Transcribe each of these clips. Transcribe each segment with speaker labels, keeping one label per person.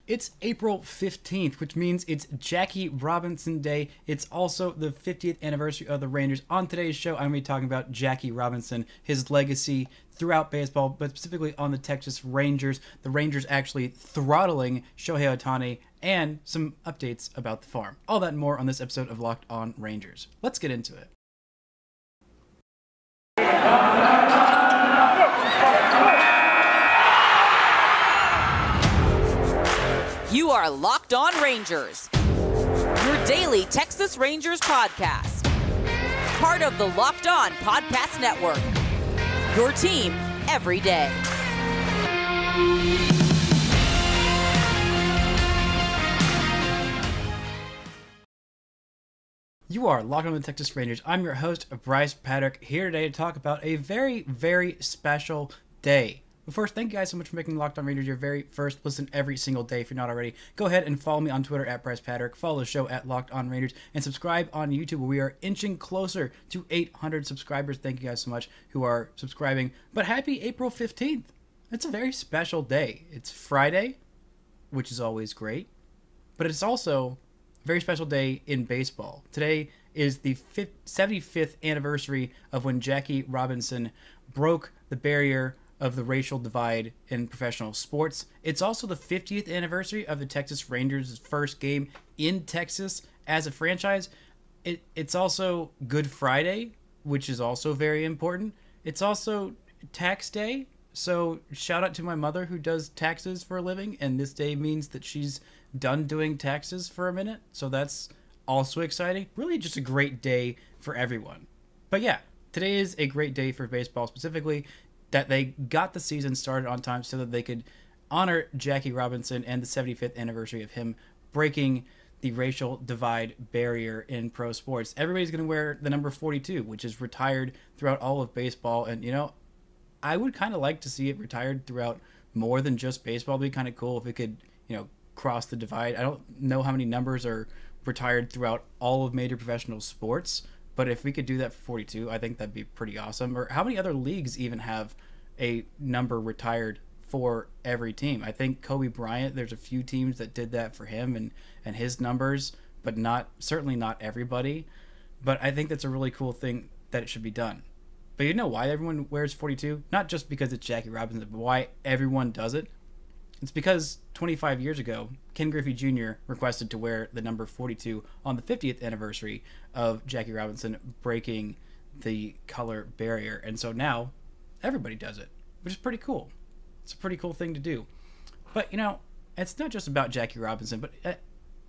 Speaker 1: It's April 15th, which means it's Jackie Robinson Day. It's also the 50th anniversary of the Rangers. On today's show, I'm going to be talking about Jackie Robinson, his legacy throughout baseball, but specifically on the Texas Rangers. The Rangers actually throttling Shohei Ohtani, and some updates about the farm. All that and more on this episode of Locked On Rangers. Let's get into it.
Speaker 2: You are Locked On Rangers, your daily Texas Rangers podcast. Part of the Locked On Podcast Network, your team every day.
Speaker 1: You are Locked On the Texas Rangers. I'm your host, Bryce Paddock, here today to talk about a very, very special day. But first, thank you guys so much for making Locked On Rangers your very first listen every single day. If you're not already, go ahead and follow me on Twitter at Bryce Paddock, follow the show at Locked On Rangers, and subscribe on YouTube, where we are inching closer to 800 subscribers. Thank you guys so much who are subscribing. But happy April 15th. It's a very special day. It's Friday, which is always great, but it's also a very special day in baseball. Today is the 75th anniversary of when Jackie Robinson broke the barrier of the racial divide in professional sports. It's also the 50th anniversary of the Texas Rangers' first game in Texas as a franchise. It's also Good Friday, which is also very important. It's also tax day, so shout out to my mother who does taxes for a living, and this day means that she's done doing taxes for a minute, so that's also exciting. Really just a great day for everyone. But yeah, today is a great day for baseball, specifically that they got the season started on time so that they could honor Jackie Robinson and the 75th anniversary of him breaking the racial divide barrier in pro sports. Everybody's going to wear the number 42, which is retired throughout all of baseball. And, I would kind of like to see it retired throughout more than just baseball. It'd be kind of cool if it could, cross the divide. I don't know how many numbers are retired throughout all of major professional sports, but if we could do that for 42, I think that'd be pretty awesome. Or how many other leagues even have a number retired for every team? I think Kobe Bryant, there's a few teams that did that for him and his numbers, but certainly not everybody. But I think that's a really cool thing that it should be done. But you know why everyone wears 42? Not just because it's Jackie Robinson, but why everyone does it. It's because 25 years ago, Ken Griffey Jr. requested to wear the number 42 on the 50th anniversary of Jackie Robinson breaking the color barrier. And so now everybody does it, which is pretty cool. It's a pretty cool thing to do. But, it's not just about Jackie Robinson, but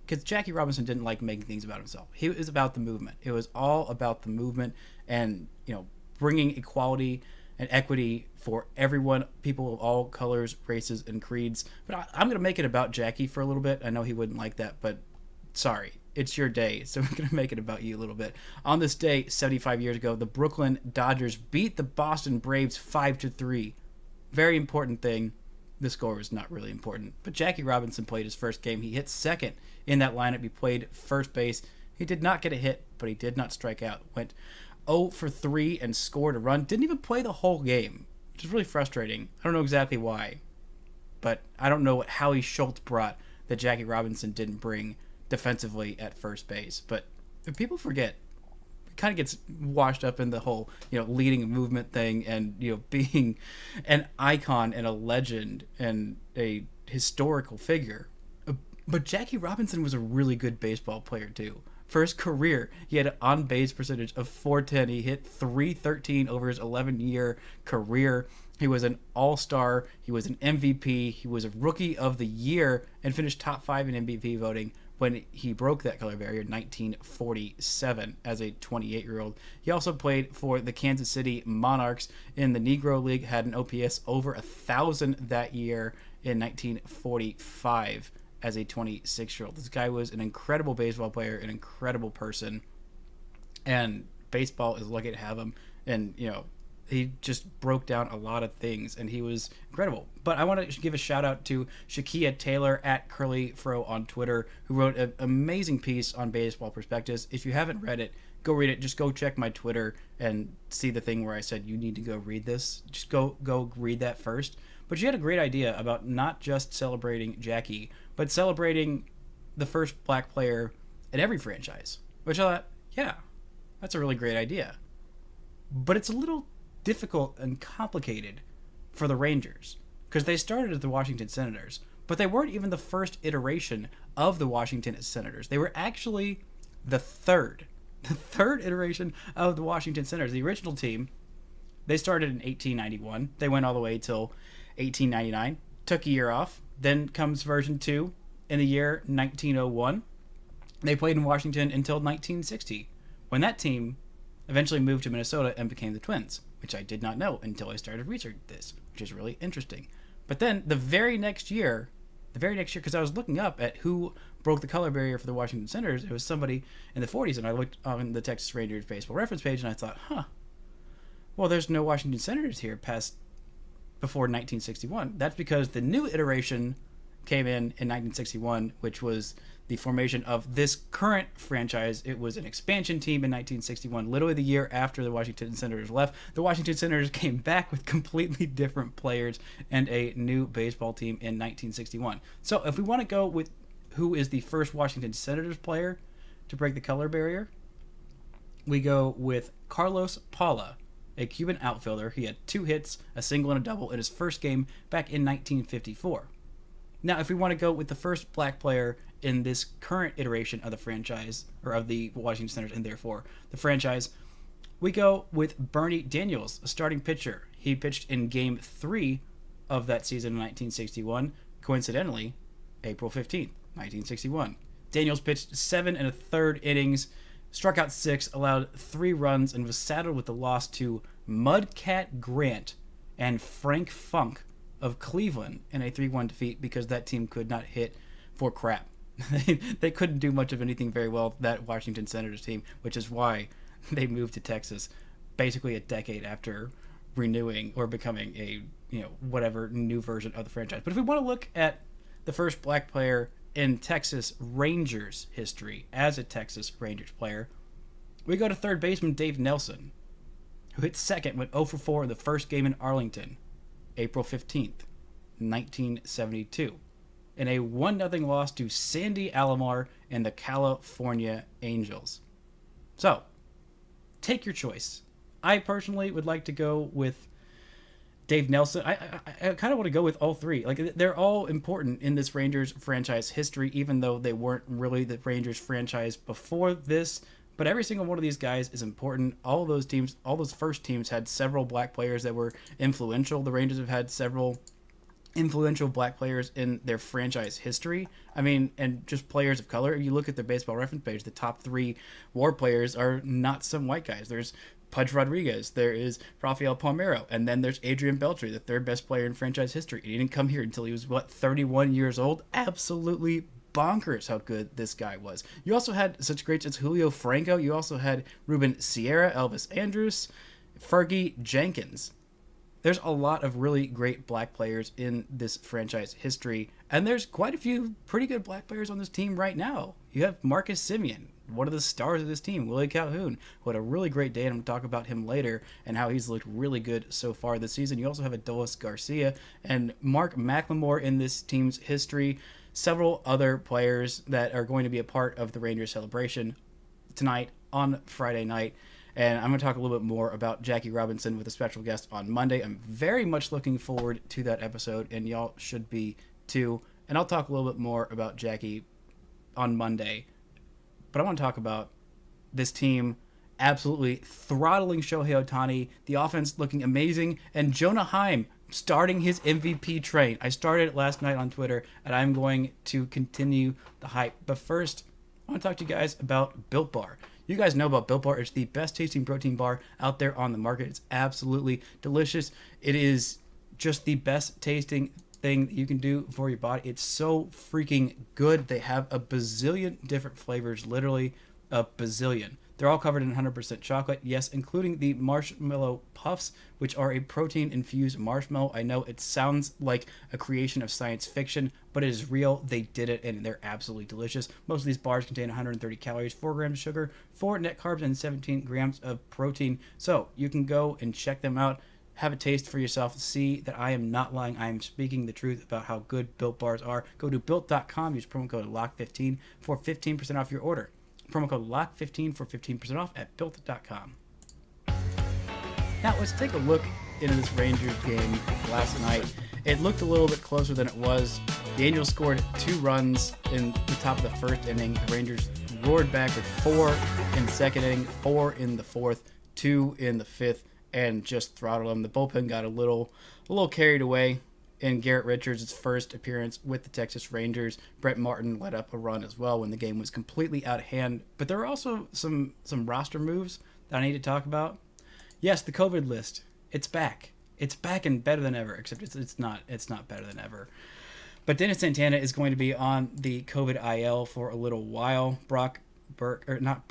Speaker 1: because Jackie Robinson didn't like making things about himself. He was about the movement. It was all about the movement and, bringing equality and equity for everyone, people of all colors, races, and creeds. But I'm going to make it about Jackie for a little bit. I know he wouldn't like that, but sorry. It's your day, so we're going to make it about you a little bit. On this day, 75 years ago, the Brooklyn Dodgers beat the Boston Braves 5-3. Very important thing. The score was not really important. But Jackie Robinson played his first game. He hit second in that lineup. He played first base. He did not get a hit, but he did not strike out. Went 0 for 3 and scored a run. Didn't even play the whole game, which is really frustrating. I don't know exactly why, but I don't know what Howie Schultz brought that Jackie Robinson didn't bring defensively at first base. But if people forget, it kind of gets washed up in the whole, leading a movement thing and, being an icon and a legend and a historical figure. But Jackie Robinson was a really good baseball player too. For his career, he had an on-base percentage of .410. He hit .313 over his 11-year career. He was an all-star. He was an MVP. He was a Rookie of the Year and finished top 5 in MVP voting when he broke that color barrier in 1947 as a 28-year-old. He also played for the Kansas City Monarchs in the Negro League, had an OPS over 1,000 that year in 1945 as a 26-year-old. This guy was an incredible baseball player, an incredible person, and baseball is lucky to have him. And, he just broke down a lot of things, and he was incredible. But I want to give a shout-out to Shakia Taylor at Curly Fro on Twitter, who wrote an amazing piece on Baseball Perspectives. If you haven't read it, go read it. Just go check my Twitter and see the thing where I said, you need to go read this. Just go read that first. But she had a great idea about not just celebrating Jackie, but celebrating the first black player in every franchise, which I thought, yeah, that's a really great idea. But it's a little difficult and complicated for the Rangers because they started as the Washington Senators, but they weren't even the first iteration of the Washington Senators. They were actually the third iteration of the Washington Senators. The original team, they started in 1891. They went all the way till 1899, took a year off. Then comes version 2 in the year 1901. They played in Washington until 1960, when that team eventually moved to Minnesota and became the Twins, which I did not know until I started researching this, which is really interesting. But then the very next year, because I was looking up at who broke the color barrier for the Washington Senators, it was somebody in the 40s, and I looked on the Texas Rangers baseball reference page, and I thought, well, there's no Washington Senators here before 1961. That's because the new iteration came in 1961, which was the formation of this current franchise. It was an expansion team in 1961, literally the year after the Washington Senators left. The Washington Senators came back with completely different players and a new baseball team in 1961. So if we want to go with who is the first Washington Senators player to break the color barrier, we go with Carlos Paula, a Cuban outfielder. He had 2 hits, a single and a double in his first game back in 1954. Now, if we want to go with the first black player in this current iteration of the franchise, or of the Washington Senators, and therefore the franchise, we go with Bennie Daniels, a starting pitcher. He pitched in Game 3 of that season in 1961, coincidentally, April 15th, 1961. Daniels pitched 7 1/3 innings, struck out 6, allowed 3 runs, and was saddled with the loss to Mudcat Grant and Frank Funk of Cleveland in a 3-1 defeat because that team could not hit for crap. They couldn't do much of anything very well, that Washington Senators team, which is why they moved to Texas basically a decade after renewing or becoming a, whatever new version of the franchise. But if we want to look at the first black player in Texas Rangers history as a Texas Rangers player, we go to third baseman Dave Nelson, who hit second, went 0 for 4 in the first game in Arlington, April 15th, 1972, in a 1-0 loss to Sandy Alomar and the California Angels. So, take your choice. I personally would like to go with Dave Nelson. I kind of want to go with all 3. Like, they're all important in this Rangers franchise history, even though they weren't really the Rangers franchise before this. But every single one of these guys is important. All those teams, all those first teams had several black players that were influential. The Rangers have had several influential black players in their franchise history. I mean, and just players of color. If you look at their baseball reference page, the top 3 WAR players are not some white guys. There's Pudge Rodriguez, there is Rafael Palmeiro, and then there's Adrian Beltre, the 3rd best player in franchise history. He didn't come here until he was, 31 years old? Absolutely bonkers how good this guy was. You also had such greats as Julio Franco. You also had Ruben Sierra, Elvis Andrus, Fergie, Jenkins. There's a lot of really great black players in this franchise history, and there's quite a few pretty good black players on this team right now. You have Marcus Semien, one of the stars of this team, Willie Calhoun, who had a really great day, and I'm going to talk about him later and how he's looked really good so far this season. You also have Adolis Garcia and Mark McLemore in this team's history. Several other players that are going to be a part of the Rangers celebration tonight on Friday night. And I'm going to talk a little bit more about Jackie Robinson with a special guest on Monday. I'm very much looking forward to that episode, and y'all should be too. And I'll talk a little bit more about Jackie on Monday. But I want to talk about this team absolutely throttling Shohei Ohtani, the offense looking amazing, and Jonah Heim starting his MVP train. I started it last night on Twitter, and I'm going to continue the hype. But first, I want to talk to you guys about Built Bar. You guys know about Built Bar. It's the best tasting protein bar out there on the market. It's absolutely delicious. It is just the best tasting thing that you can do for your body. It's so freaking good. They have a bazillion different flavors, literally a bazillion. They're all covered in 100% chocolate, yes, including the marshmallow puffs, which are a protein-infused marshmallow. I know it sounds like a creation of science fiction, but it is real. They did it, and they're absolutely delicious. Most of these bars contain 130 calories, 4 grams of sugar, 4 net carbs, and 17 grams of protein. So you can go and check them out. have a taste for yourself. See that I am not lying. I am speaking the truth about how good Built Bars are. Go to Built.com. Use promo code LOCK15 for 15% off your order. Promo code LOCK15 for 15% off at Built.com. Now, let's take a look into this Rangers game last night. It looked a little bit closer than it was. The Angels scored 2 runs in the top of the first inning. The Rangers roared back with 4 in the second inning, 4 in the fourth, 2 in the fifth, and just throttled them. The bullpen got a little carried away in Garrett Richards' first appearance with the Texas Rangers. Brett Martin let up a run as well when the game was completely out of hand. But there were also some roster moves that I need to talk about. Yes, the COVID list. It's back. It's back and better than ever, except it's not better than ever. But Dennis Santana is going to be on the COVID IL for a little while. Brock Burke. Brock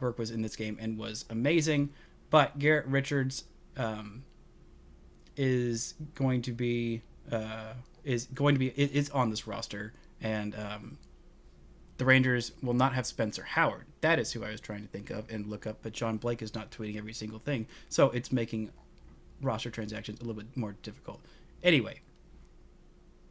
Speaker 1: Burke was in this game and was amazing. But Garrett Richards is on this roster, and the Rangers will not have Spencer Howard. That is who I was trying to think of and look up, but John Blake is not tweeting every single thing, so it's making roster transactions a little bit more difficult. Anyway,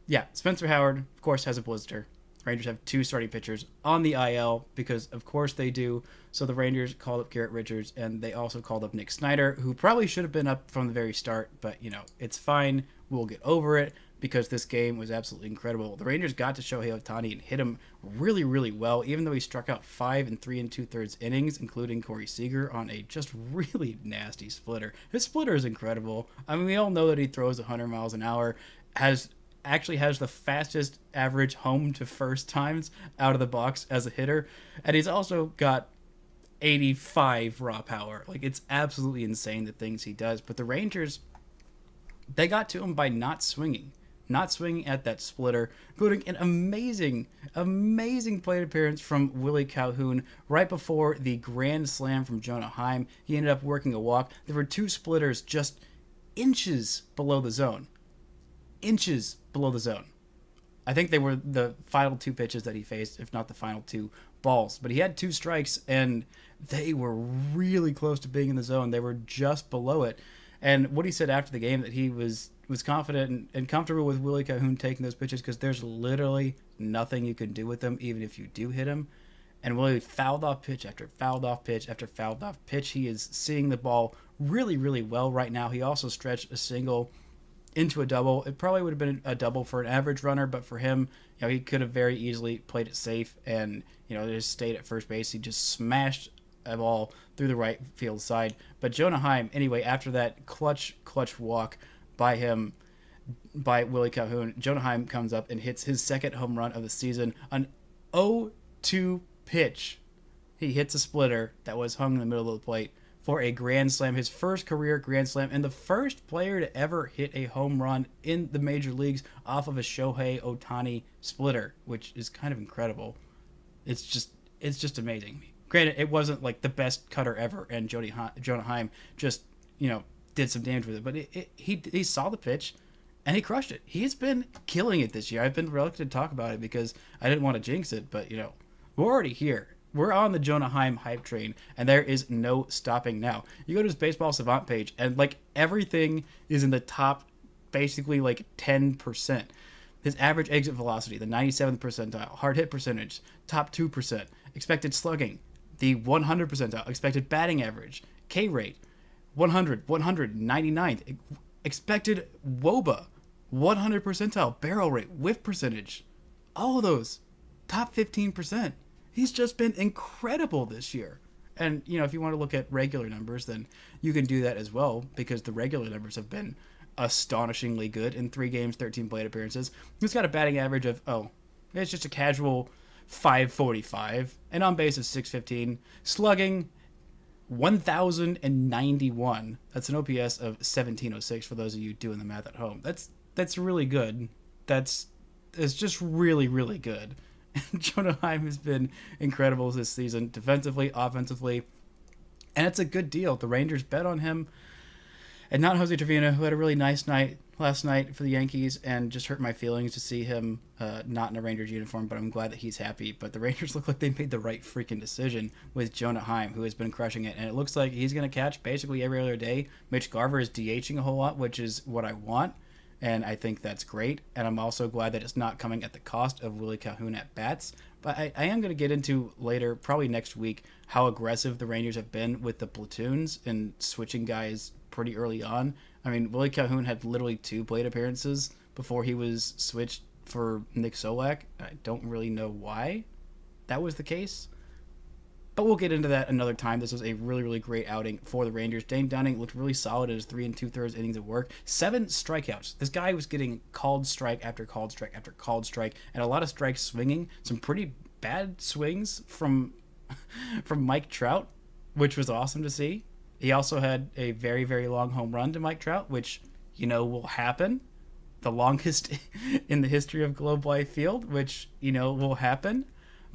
Speaker 1: yeah, Spencer Howard, of course, has a blister. Rangers have 2 starting pitchers on the IL because, of course, they do. So the Rangers called up Garrett Richards, and they also called up Nick Snyder, who probably should have been up from the very start, but, it's fine. We'll get over it because this game was absolutely incredible. The Rangers got to Shohei Ohtani and hit him really, really well, even though he struck out 5 and 3 2/3 innings, including Corey Seager, on a just really nasty splitter. His splitter is incredible. I mean, we all know that he throws 100 miles an hour, actually has the fastest average home to first times out of the box as a hitter, and he's also got 85 raw power. Like, it's absolutely insane the things he does. But the Rangers, they got to him by not swinging at that splitter, including an amazing plate appearance from Willie Calhoun right before the grand slam from Jonah Heim. He ended up working a walk. There were 2 splitters just inches below the zone. I think they were the final 2 pitches that he faced, if not the final 2 balls. But he had 2 strikes, and they were really close to being in the zone. They were just below it. And what he said after the game, that he was confident and comfortable with Willie Calhoun taking those pitches because there's literally nothing you can do with them, even if you do hit him. And Willie fouled off pitch after fouled off pitch after fouled off pitch. He is seeing the ball really, really well right now. He also stretched a single into a double. It probably would have been a double for an average runner, but for him, he could have very easily played it safe and, just stayed at first base. He just smashed a ball through the right field side. But Jonah Heim, anyway, after that clutch walk by Willie Calhoun, Jonah Heim comes up and hits his second home run of the season. An 0-2 pitch. He hits a splitter that was hung in the middle of the plate for a grand slam, his first career grand slam, and the first player to ever hit a home run in the major leagues off of a Shohei Ohtani splitter, which is kind of incredible. It's just amazing. Granted, it wasn't like the best cutter ever, and Jonah Heim just, did some damage with it, but he saw the pitch, and he crushed it. He's been killing it this year. I've been reluctant to talk about it because I didn't want to jinx it, but, we're already here. We're on the Jonah Heim hype train, and there is no stopping now. You go to his Baseball Savant page, and, everything is in the top, basically, 10%. His average exit velocity, the 97th percentile, hard hit percentage, top 2%, expected slugging, the 100 percentile, expected batting average, K rate, 100, 99th, expected WOBA, 100 percentile, barrel rate, whiff percentage, all of those, top 15%. He's just been incredible this year. And, if you want to look at regular numbers, then you can do that as well, because the regular numbers have been astonishingly good in 3 games, 13 plate appearances. He's got a batting average of, it's just a casual 545, and on base is 615, slugging 1,091. That's an OPS of 1,706 for those of you doing the math at home. That's really good. It's just really, really good. Jonah Heim has been incredible this season, defensively, offensively, and it's a good deal. The Rangers bet on him, and not Jose Trevino, who had a really nice night last night for the Yankees, and just hurt my feelings to see him not in a Rangers uniform, but I'm glad that he's happy. But the Rangers look like they made the right freaking decision with Jonah Heim, who has been crushing it, and it looks like he's going to catch basically every other day. Mitch Garver is DHing a whole lot, which is what I want, and I think that's great. And I'm also glad that it's not coming at the cost of Willie Calhoun at bats. But I am going to get into later, probably next week, how aggressive the Rangers have been with the platoons and switching guys pretty early on. I mean, Willie Calhoun had literally 2 plate appearances before he was switched for Nick Solak. I don't really know why that was the case, but we'll get into that another time. This was a really, really great outing for the Rangers. Dane Dunning looked really solid in his 3 2/3 innings of work. 7 strikeouts. This guy was getting called strike after called strike after called strike, and a lot of strikes swinging. Some pretty bad swings from Mike Trout, which was awesome to see. He also had a very, very long home run to Mike Trout, which, will happen. The longest in the history of Globe Life Field, which, will happen.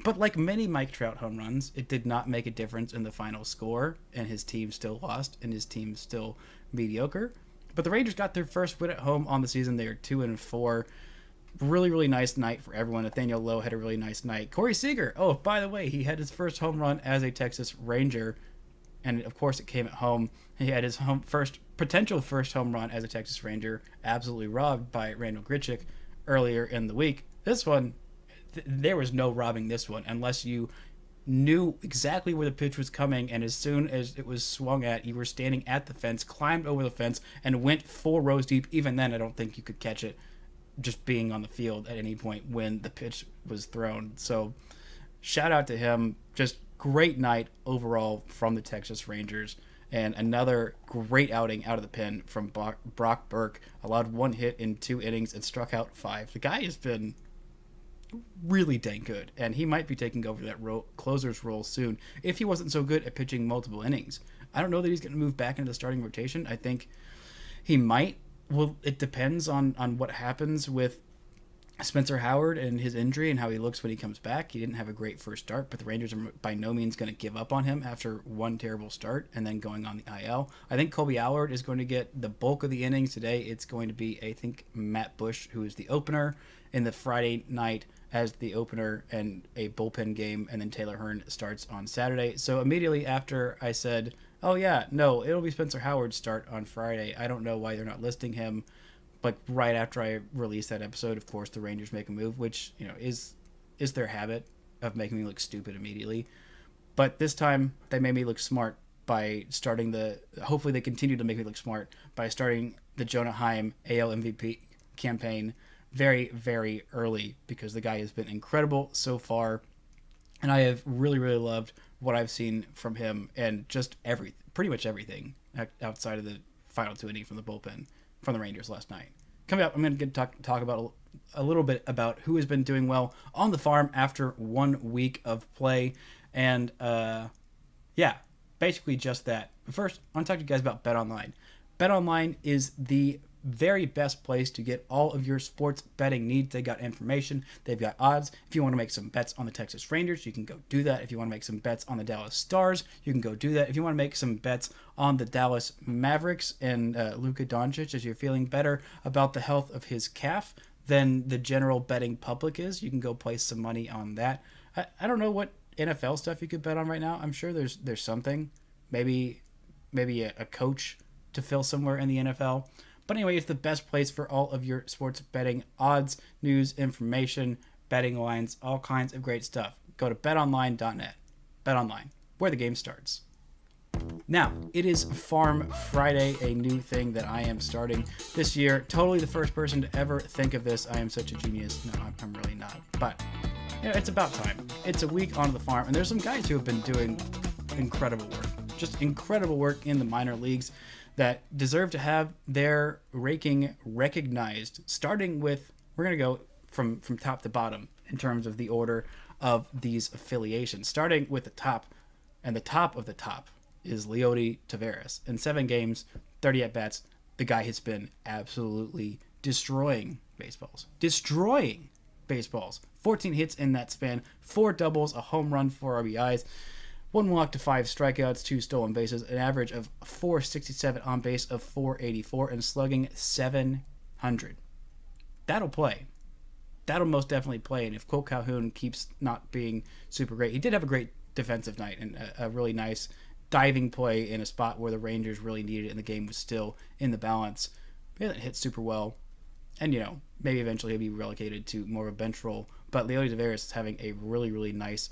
Speaker 1: But like many Mike Trout home runs, it did not make a difference in the final score, and his team still lost, and his team still mediocre. But the Rangers got their first win at home on the season. They are 2-4. Really, really nice night for everyone. Nathaniel Lowe had a really nice night. Corey Seager, oh, by the way, he had his first home run as a Texas Ranger, and of course it came at home. He had his potential first home run as a Texas Ranger absolutely robbed by Randall Grichuk earlier in the week. This one, there was no robbing this one unless you knew exactly where the pitch was coming, and as soon as it was swung at, you were standing at the fence, climbed over the fence, and went 4 rows deep. Even then, I don't think you could catch it just being on the field at any point when the pitch was thrown. So shout out to him. Just great night overall from the Texas Rangers, and another great outing out of the pen from Brock Burke. Allowed 1 hit in 2 innings and struck out 5. The guy has been really dang good, and he might be taking over that closer's role soon if he wasn't so good at pitching multiple innings. I don't know that he's going to move back into the starting rotation. I think he might. Well, it depends on what happens with Spencer Howard and his injury and how he looks when he comes back. He didn't have a great first start, but the Rangers are by no means going to give up on him after 1 terrible start and then going on the IL. I think Colby Allard is going to get the bulk of the innings today. It's going to be, I think, Matt Bush, who is the opener in the Friday night as the opener and a bullpen game, and then Taylor Hearn starts on Saturday. So immediately after I said, oh yeah, no, it'll be Spencer Howard's start on Friday. I don't know why they're not listing him. But right after I released that episode, of course, the Rangers make a move, which, is their habit of making me look stupid immediately. But this time, they made me look smart by starting hopefully they continue to make me look smart by starting the Jonah Heim AL MVP campaign very, very early, because the guy has been incredible so far. And I have really, really loved what I've seen from him, and just pretty much everything outside of the final 2 innings from the bullpen from the Rangers last night. Coming up, I'm going to talk about a little bit about who has been doing well on the farm after 1 week of play. And, basically just that. But first, I want to talk to you guys about BetOnline. BetOnline is the very best place to get all of your sports betting needs. They got information, they've got odds. If you want to make some bets on the Texas Rangers, you can go do that. If you want to make some bets on the Dallas Stars, you can go do that. If you want to make some bets on the Dallas Mavericks and Luka Doncic, as you're feeling better about the health of his calf than the general betting public is, you can go place some money on that. I don't know what NFL stuff you could bet on right now. I'm sure there's something, maybe a coach to fill somewhere in the NFL. But anyway, it's the best place for all of your sports betting odds, news, information, betting lines, all kinds of great stuff. Go to betonline.net. BetOnline, where the game starts. Now, it is Farm Friday, a new thing that I am starting this year. Totally the first person to ever think of this. I am such a genius. No, I'm really not. But it's about time. It's a week on the farm, and there's some guys who have been doing incredible work. Just incredible work in the minor leagues that deserve to have their raking recognized, starting with, we're going to go from top to bottom in terms of the order of these affiliations, starting with the top, and the top of the top is Leote Tavares. In 7 games, 30 at-bats, the guy has been absolutely destroying baseballs. 14 hits in that span, 4 doubles, a home run, 4 RBIs, 1 walk to 5 strikeouts, 2 stolen bases, an average of .467 on base of .484, and slugging 500. That'll play. That'll most definitely play. And if Cole Calhoun keeps not being super great, he did have a great defensive night and a really nice diving play in a spot where the Rangers really needed it and the game was still in the balance. He hasn't hit super well. And, maybe eventually he'll be relegated to more of a bench role. But Leote Tavares is having a really, really nice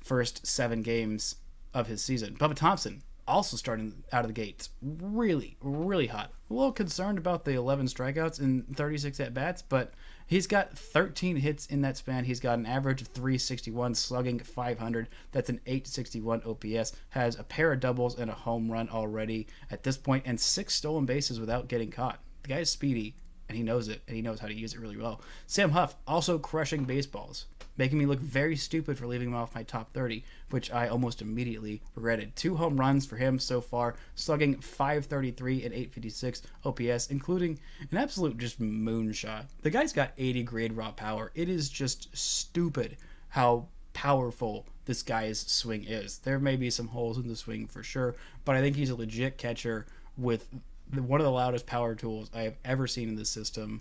Speaker 1: first 7 games of his season. Bubba Thompson also starting out of the gates really, really hot. A little concerned about the 11 strikeouts and 36 at-bats, but he's got 13 hits in that span. He's got an average of 361, slugging 500. That's an 861 OPS. Has a pair of doubles and a home run already at this point, and 6 stolen bases without getting caught. The guy is speedy, and he knows it, and he knows how to use it really well. Sam Huff also crushing baseballs, making me look very stupid for leaving him off my top 30, which I almost immediately regretted. 2 home runs for him so far, slugging 533 and 856 OPS, including an absolute just moonshot. The guy's got 80 grade raw power. It is just stupid how powerful this guy's swing is. There may be some holes in the swing for sure, but I think he's a legit catcher with one of the loudest power tools I have ever seen in this system.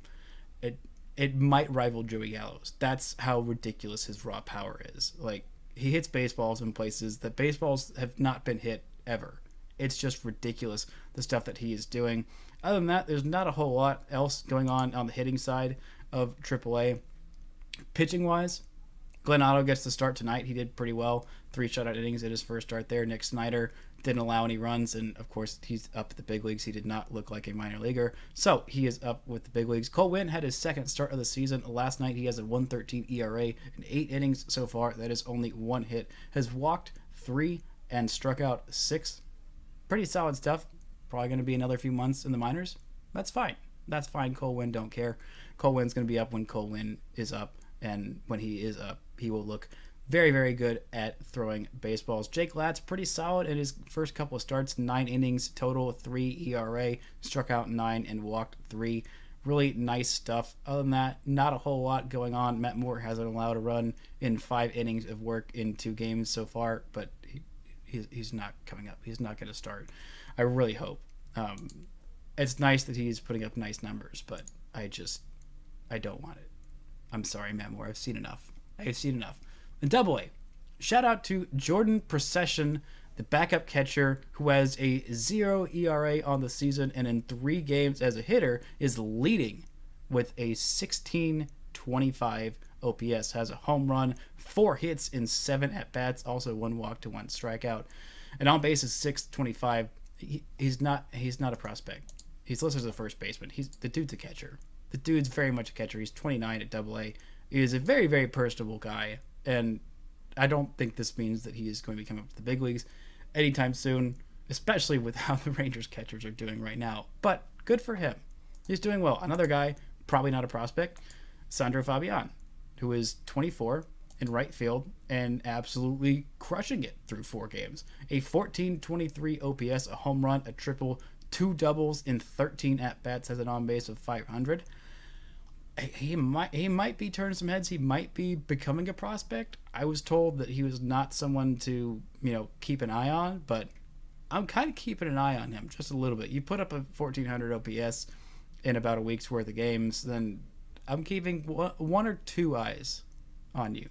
Speaker 1: It might rival Joey Gallo's. That's how ridiculous his raw power is. Like, he hits baseballs in places that baseballs have not been hit ever. It's just ridiculous, the stuff that he is doing. Other than that, there's not a whole lot else going on the hitting side of AAA. Pitching-wise, Glenn Otto gets the start tonight. He did pretty well. 3 shutout innings at his first start there. Nick Snyder didn't allow any runs, and of course he's up at the big leagues. He did not look like a minor leaguer, so he is up with the big leagues. Cole Winn had his second start of the season last night. He has a 1.13 ERA in 8 innings so far. That is only 1 hit. Has walked 3 and struck out 6. Pretty solid stuff. Probably going to be another few months in the minors. That's fine. That's fine. Cole Winn don't care. Cole Winn's going to be up when Cole Winn is up, and when he is up, he will look very, very good at throwing baseballs. Jake Latz, pretty solid in his first couple of starts. 9 innings total, 3 ERA, struck out 9 and walked 3. Really nice stuff. Other than that, not a whole lot going on. Matt Moore hasn't allowed a run in 5 innings of work in 2 games so far, but he's not coming up. He's not going to start. I really hope. It's nice that he's putting up nice numbers, but I don't want it. I'm sorry, Matt Moore. I've seen enough. In Double-A, shout out to Jordan Procession, the backup catcher who has a 0 ERA on the season and in 3 games as a hitter is leading with a 1625 OPS. Has a home run, 4 hits in 7 at-bats, also 1 walk to 1 strikeout. And on base is 625. He's not a prospect. He's listed as a first baseman. The dude's a catcher. The dude's very much a catcher. He's 29 at Double-A. He is a very, very personable guy. And I don't think this means that he is going to be coming up to the big leagues anytime soon, especially with how the Rangers catchers are doing right now. But good for him. He's doing well. Another guy, probably not a prospect, Sandro Fabian, who is 24 in right field and absolutely crushing it through 4 games. A 1423 OPS, a home run, a triple, 2 doubles in 13 at-bats, has an on-base of 500. He might be turning some heads. He might be becoming a prospect. I was told that he was not someone to, keep an eye on, but I'm kind of keeping an eye on him just a little bit. You put up a 1400 OPS in about a week's worth of games, then I'm keeping 1 or 2 eyes on you.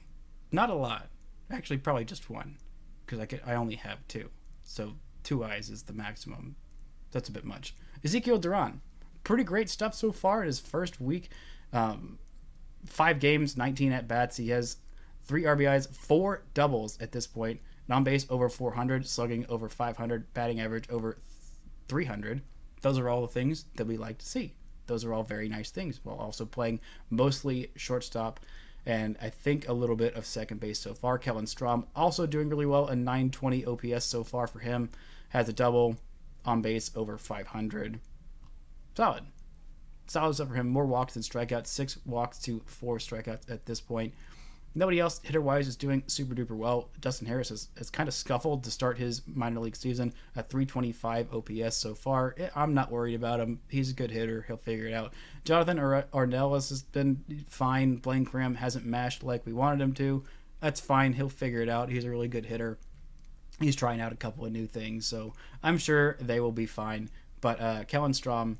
Speaker 1: Not a lot. Actually, probably just 1, because I only have 2. So 2 eyes is the maximum. That's a bit much. Ezekiel Duran, pretty great stuff so far in his first week. 5 games, 19 at-bats. He has 3 RBIs, 4 doubles at this point. On base over 400, slugging over 500, batting average over 300. Those are all the things that we like to see. Those are all very nice things, while also playing mostly shortstop and I think a little bit of second base so far. Kellen Strom also doing really well, a 920 OPS so far for him. Has a double, on base over 500. Solid stuff for him. More walks than strikeouts. 6 walks to 4 strikeouts at this point. Nobody else hitter-wise is doing super duper well. Dustin Harris has kind of scuffled to start his minor league season. A 325 OPS so far. I'm not worried about him. He's a good hitter. He'll figure it out. Jonathan Ornelas has been fine. Blaine Cram hasn't mashed like we wanted him to. That's fine. He'll figure it out. He's a really good hitter. He's trying out a couple of new things, so I'm sure they will be fine. But Kellen Strom,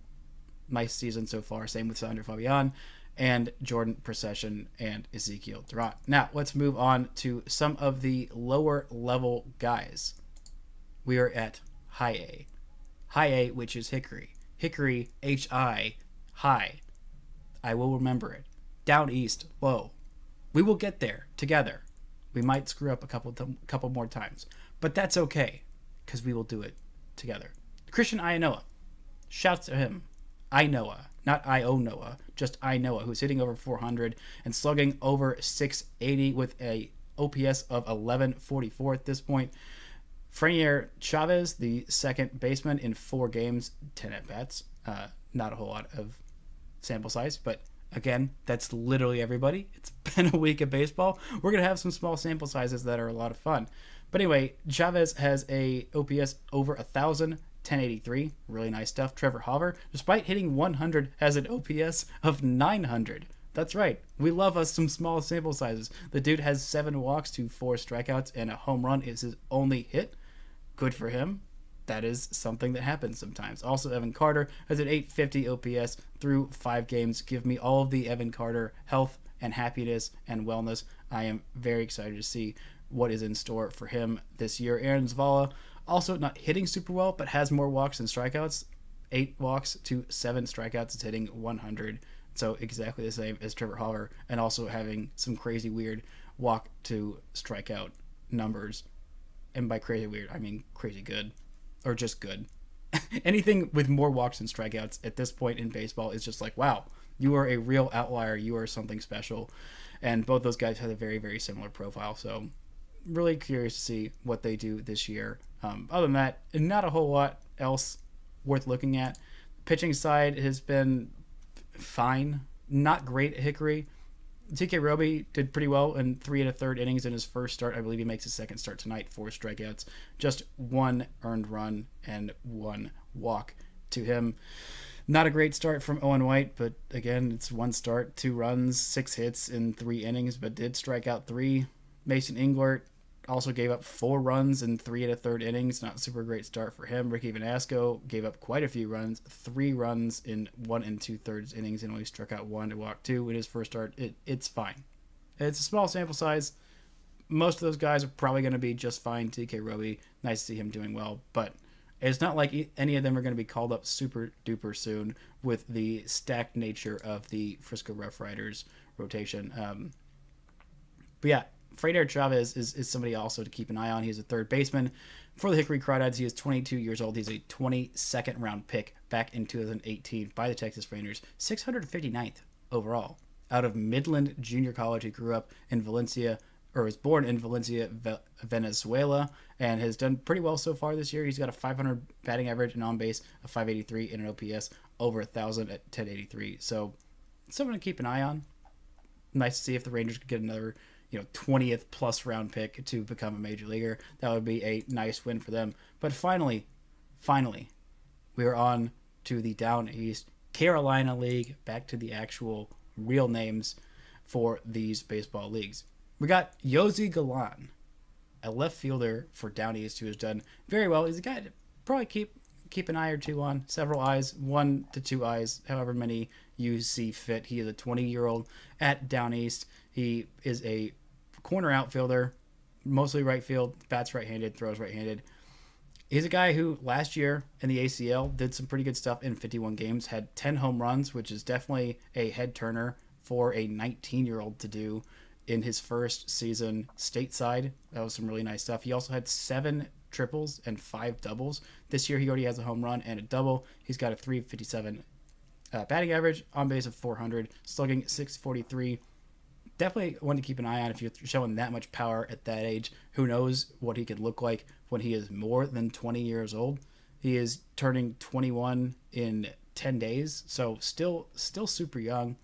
Speaker 1: Nice season so far. Same with Sandro Fabian and Jordan Procession and Ezekiel Durant. Now, let's move on to some of the lower level guys. We are at high A. High A, which is Hickory. Hickory, H-I, high. I will remember it. Down East, low. We will get there together. We might screw up a couple more times, but that's okay, because we will do it together. Christian Ianoa. Shouts to him. Ianoa. Not Ionoa, just Ianoa, who's hitting over 400 and slugging over 680 with a OPS of 1144 at this point. Frenier Chavez, the second baseman in 4 games, 10 at-bats. Not a whole lot of sample size, but again, that's literally everybody. It's been a week of baseball. We're going to have some small sample sizes that are a lot of fun. But anyway, Chavez has a OPS over 1,000, 1083. Really nice stuff. Trevor Hauver, despite hitting 100, has an OPS of 900. That's right. We love us some small sample sizes. The dude has 7 walks to 4 strikeouts, and a home run is his only hit. Good for him. That is something that happens sometimes. Also, Evan Carter has an 850 OPS through 5 games. Give me all of the Evan Carter health and happiness and wellness. I am very excited to see what is in store for him this year. Aaron Zavala, also not hitting super well, but has more walks than strikeouts. 8 walks to 7 strikeouts. Is hitting 100. So exactly the same as Trevor Hauver, and also having some crazy weird walk to strikeout numbers. And by crazy weird, I mean crazy good. Or just good. Anything with more walks than strikeouts at this point in baseball is just like, wow, you are a real outlier. You are something special. And both those guys have a very, very similar profile. So really curious to see what they do this year. Other than that, not a whole lot else worth looking at. Pitching side has been fine. Not great at Hickory. TK Roby did pretty well in 3 1/3 innings in his first start. I believe he makes his second start tonight. 4 strikeouts, just 1 earned run and 1 walk to him. Not a great start from Owen White, but again, it's 1 start, 2 runs, 6 hits in 3 innings, but did strike out 3. Mason Englert also gave up 4 runs in 3 1/3 innings. Not super great start for him. Ricky Vanasco gave up quite a few runs, 3 runs in 1 2/3 innings, and only struck out 1 to walk 2 in his first start. It's fine. It's a small sample size. Most of those guys are probably going to be just fine. TK Roby, nice to see him doing well, but it's not like any of them are going to be called up super duper soon with the stacked nature of the Frisco Rough Riders rotation. But yeah, Frenier Chavez is somebody also to keep an eye on. He's a third baseman for the Hickory Crawdads. He is 22 years old. He's a 22nd round pick back in 2018 by the Texas Rangers. 659th overall. Out of Midland Junior College, he grew up in Valencia, or was born in Valencia, Venezuela, and has done pretty well so far this year. He's got a 500 batting average and on base, a 583, and an OPS over 1,000 at 1083. So someone to keep an eye on. Nice to see if the Rangers could get another 20th plus round pick to become a major leaguer. That would be a nice win for them. But finally, we are on to the Down East Carolina League, back to the actual real names for these baseball leagues. We got Yosi Galan, a left fielder for Down East who has done very well. He's a guy to probably keep an eye or two on. Several eyes, 1 to 2 eyes, however many you see fit. He is a 20-year-old at Down East. He is a corner outfielder, mostly right field, bats right-handed, throws right-handed. He's a guy who last year in the ACL did some pretty good stuff in 51 games, had 10 home runs, which is definitely a head turner for a 19-year-old to do in his first season stateside. That was some really nice stuff. He also had 7 triples and 5 doubles. This year he already has a home run and a double. He's got a 357 batting average, on base of 400, slugging 643. Definitely one to keep an eye on if you're showing that much power at that age. Who knows what he could look like when he is more than 20 years old. He is turning 21 in 10 days, so still super young.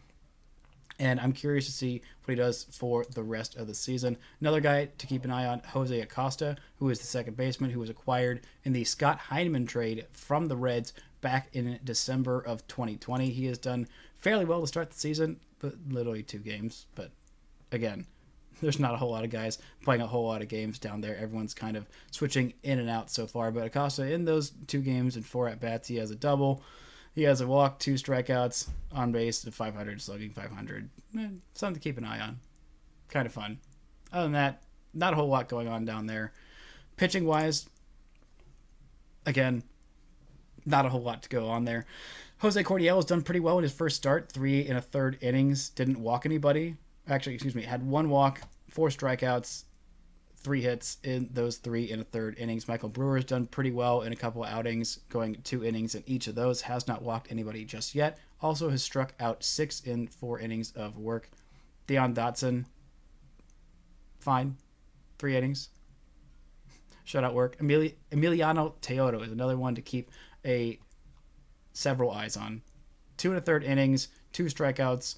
Speaker 1: And I'm curious to see what he does for the rest of the season. Another guy to keep an eye on, Jose Acosta, who is the second baseman, who was acquired in the Scott Heineman trade from the Reds back in December of 2020. He has done fairly well to start the season, but literally 2 games. But again, there's not a whole lot of guys playing a whole lot of games down there. Everyone's kind of switching in and out so far. But Acosta, in those 2 games and 4 at-bats, he has a double. He has a walk, 2 strikeouts, on base of 500, slugging 500. Something to keep an eye on. Kind of fun. Other than that, not a whole lot going on down there. Pitching-wise, again, not a whole lot to go on there. Jose Cordial has done pretty well in his first start, 3 1/3 innings, didn't walk anybody. Actually, had 1 walk, 4 strikeouts, 3 hits in those 3 1/3 innings. Michael Brewer's done pretty well in a couple of outings, going 2 innings in each of those. Has not walked anybody just yet. Also has struck out 6 in 4 innings of work. Deion Dotson, fine, 3 innings. Shutout work. Emiliano Teodo is another one to keep several eyes on. 2 1/3 innings, 2 strikeouts,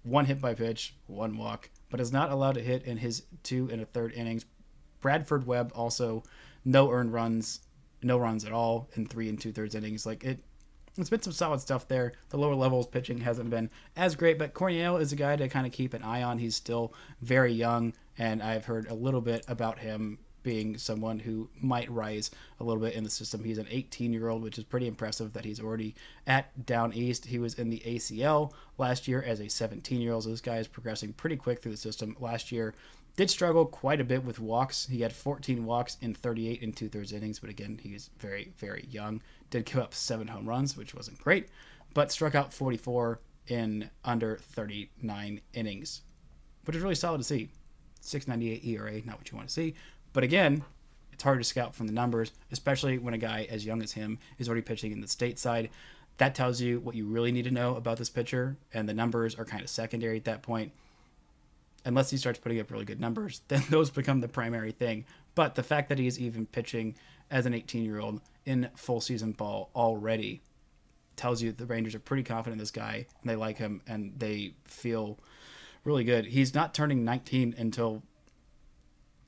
Speaker 1: 1 hit by pitch, 1 walk, but is not allowed to hit in his 2 1/3 innings. Bradford Webb also no earned runs, no runs at all in 3 2/3 innings. It's been some solid stuff there. The lower levels pitching hasn't been as great, but Corniel is a guy to kind of keep an eye on. He's still very young, and I've heard a little bit about him being someone who might rise a little bit in the system. He's an 18-year-old, which is pretty impressive that he's already at Down East. He was in the ACL last year as a 17-year-old, so this guy is progressing pretty quick through the system. Last year, did struggle quite a bit with walks. He had 14 walks in 38 2/3 innings, but again, he is very, very young. Did give up 7 home runs, which wasn't great, but struck out 44 in under 39 innings, which is really solid to see. 6.98 ERA, not what you want to see. But again, it's hard to scout from the numbers, especially when a guy as young as him is already pitching in the stateside. That tells you what you really need to know about this pitcher, and the numbers are kind of secondary at that point. Unless he starts putting up really good numbers, then those become the primary thing. But the fact that he's even pitching as an 18-year-old in full season ball already tells you the Rangers are pretty confident in this guy, and they like him, and they feel really good. He's not turning 19 until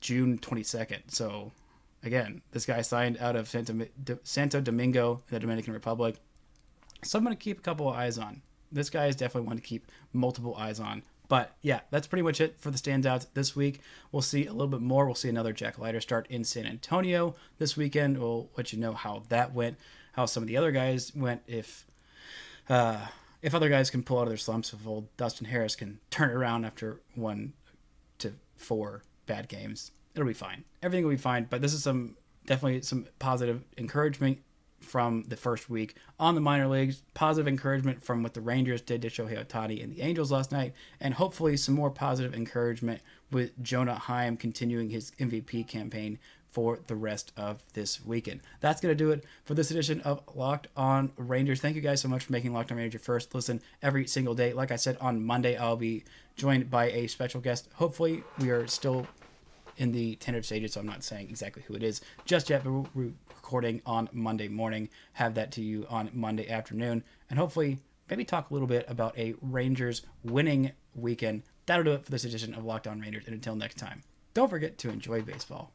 Speaker 1: June 22nd. So, again, this guy signed out of Santo Domingo in the Dominican Republic. So I'm going to keep a couple of eyes on. This guy is definitely one to keep multiple eyes on. But, yeah, that's pretty much it for the standouts this week. We'll see a little bit more. We'll see another Jack Leiter start in San Antonio this weekend. We'll let you know how that went, how some of the other guys went, if other guys can pull out of their slumps, if old Dustin Harris can turn it around after 1 to 4 bad games. It'll be fine. Everything will be fine, but this is definitely some positive encouragement from the first week on the minor leagues, positive encouragement from what the Rangers did to Shohei Ohtani and the Angels last night, and hopefully some more positive encouragement with Jonah Heim continuing his MVP campaign for the rest of this weekend. That's going to do it for this edition of Locked On Rangers. Thank you guys so much for making Locked On Rangers your first listen every single day. Like I said, on Monday, I'll be joined by a special guest. Hopefully, we are still in the tentative stages, so I'm not saying exactly who it is just yet, but we're recording on Monday morning. Have that to you on Monday afternoon, and hopefully maybe talk a little bit about a Rangers winning weekend. That'll do it for this edition of Locked On Rangers, and until next time, don't forget to enjoy baseball.